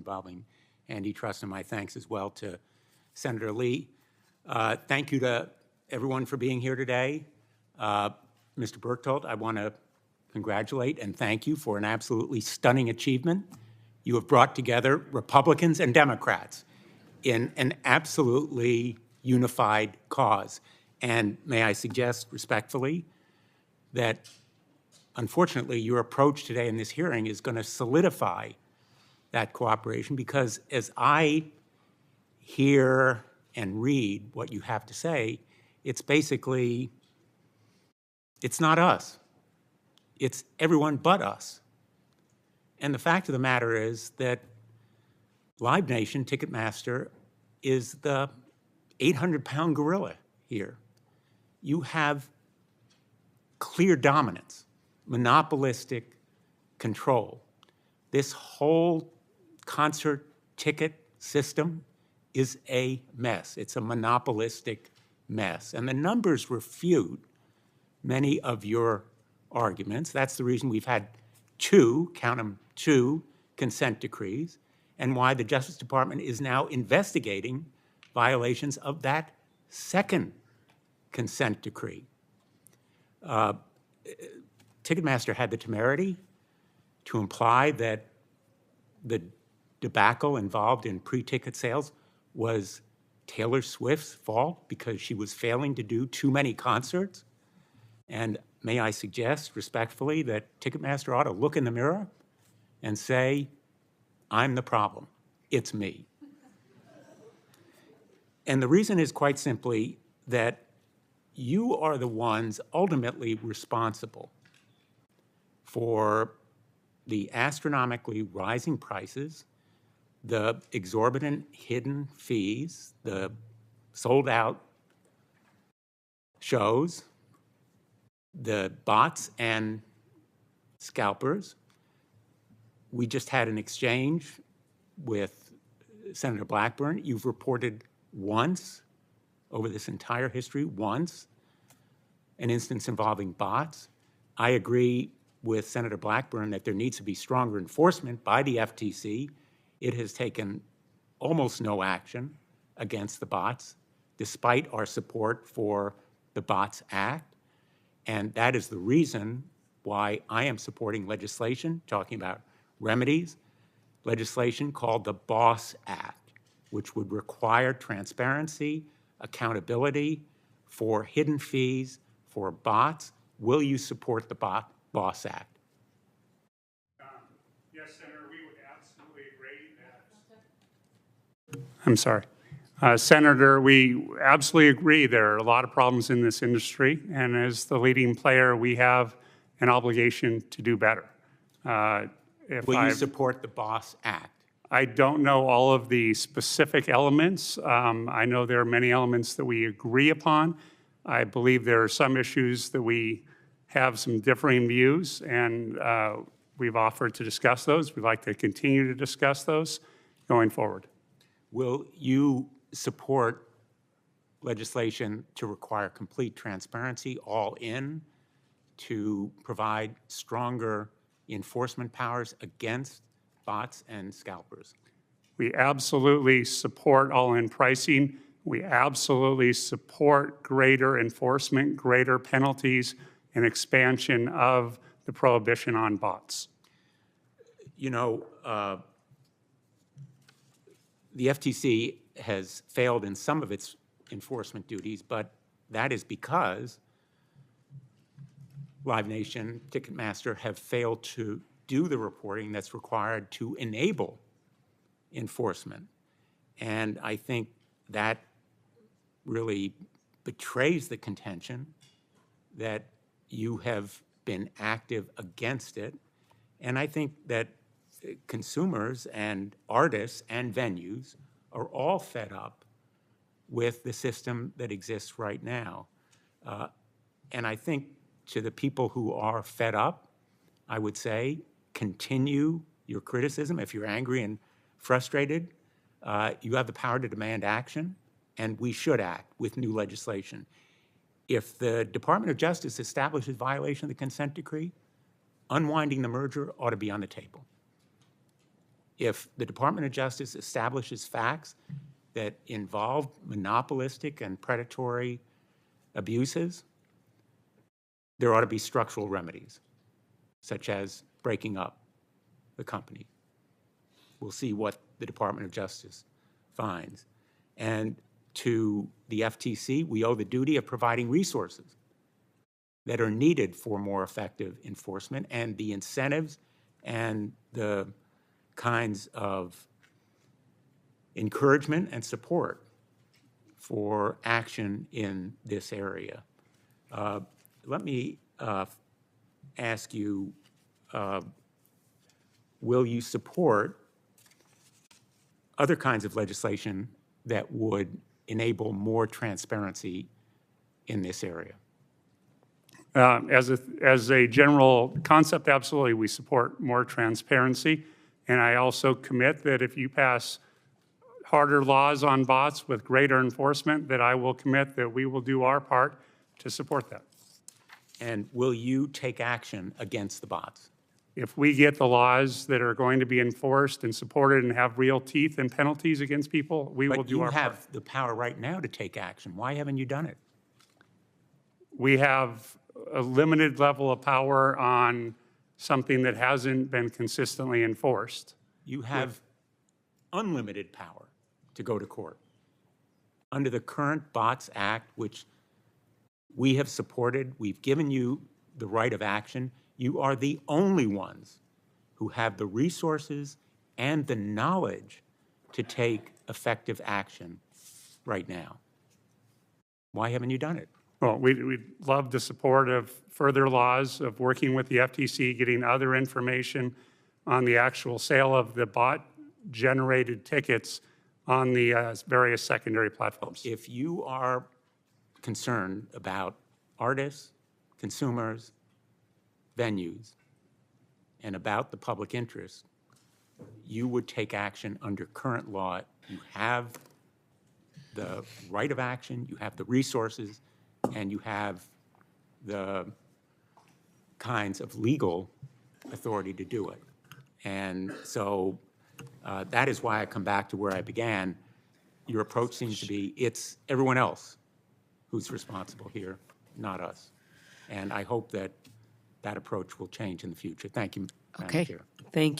involving antitrust, and my thanks as well to Senator Lee. Thank you to everyone for being here today. Mr. Berchtold, I want to congratulate and thank you for an absolutely stunning achievement. You have brought together Republicans and Democrats in an absolutely unified cause. And may I suggest respectfully that, unfortunately, your approach today in this hearing is going to solidify that cooperation, because as I hear and read what you have to say, it's basically, it's not us. It's everyone but us. And the fact of the matter is that Live Nation, Ticketmaster, is the 800-pound gorilla here. You have clear dominance, monopolistic control. This whole concert ticket system is a mess. It's a monopolistic mess. And the numbers refute many of your arguments. That's the reason we've had two, count them, two consent decrees, and why the Justice Department is now investigating violations of that second consent decree. Ticketmaster had the temerity to imply that the debacle involved in pre-ticket sales was Taylor Swift's fault because she was failing to do too many concerts. And may I suggest respectfully that Ticketmaster ought to look in the mirror and say, I'm the problem. It's me. And the reason is quite simply that you are the ones ultimately responsible for the astronomically rising prices, the exorbitant hidden fees, the sold-out shows, the bots and scalpers. We just had an exchange with Senator Blackburn. You've reported once over this entire history, once, an instance involving bots. I agree with Senator Blackburn that there needs to be stronger enforcement by the FTC. It has taken almost no action against the bots, despite our support for the Bots Act. And that is the reason why I am supporting legislation, talking about remedies, legislation called the BOSS Act, which would require transparency, accountability for hidden fees, for bots. Will you support the BOSS Act? Yes, Senator, we would absolutely agree that. I'm sorry. Senator, we absolutely agree there are a lot of problems in this industry, and as the leading player, we have an obligation to do better. Will you support the BOSS Act? I don't know all of the specific elements. I know there are many elements that we agree upon. I believe there are some issues that we have some differing views, and we've offered to discuss those. We'd like to continue to discuss those going forward. Will you support legislation to require complete transparency, all in, to provide stronger enforcement powers against bots and scalpers? We absolutely support all-in pricing. We absolutely support greater enforcement, greater penalties, and expansion of the prohibition on bots. You know, the FTC has failed in some of its enforcement duties, but that is because Live Nation, Ticketmaster have failed to do the reporting that's required to enable enforcement. And I think that really betrays the contention that you have been active against it. And I think that consumers and artists and venues are all fed up with the system that exists right now. And I think to the people who are fed up, I would say, continue your criticism. If you're angry and frustrated, you have the power to demand action, and we should act with new legislation. If the Department of Justice establishes violation of the consent decree, unwinding the merger ought to be on the table. if the Department of Justice establishes facts that involve monopolistic and predatory abuses, there ought to be structural remedies, such as breaking up the company. We'll see what the Department of Justice finds. And to the FTC, we owe the duty of providing resources that are needed for more effective enforcement and the incentives and the kinds of encouragement and support for action in this area. Let me ask you, will you support other kinds of legislation that would enable more transparency in this area? As a general concept, absolutely, we support more transparency. And I also commit that if you pass harder laws on bots with greater enforcement, that I will commit that we will do our part to support that. And will you take action against the bots? If we get the laws that are going to be enforced and supported and have real teeth and penalties against people, we will do our part. But you have the power right now to take action. Why haven't you done it? We have a limited level of power on something that hasn't been consistently enforced. You have unlimited power to go to court. Under the current Bots Act, which we have supported, we've given you the right of action. You are the only ones who have the resources and the knowledge to take effective action right now. Why haven't you done it? Well, we'd love the support of further laws, of working with the FTC, getting other information on the actual sale of the bot-generated tickets on the various secondary platforms. If you are concerned about artists, consumers, venues, and about the public interest, you would take action under current law. You have the right of action, you have the resources, and you have the kinds of legal authority to do it. And so that is why I come back to where I began. Your approach seems to be, it's everyone else who's responsible here, not us. And I hope that that approach will change in the future. Thank you, Madam Okay, Chair. thank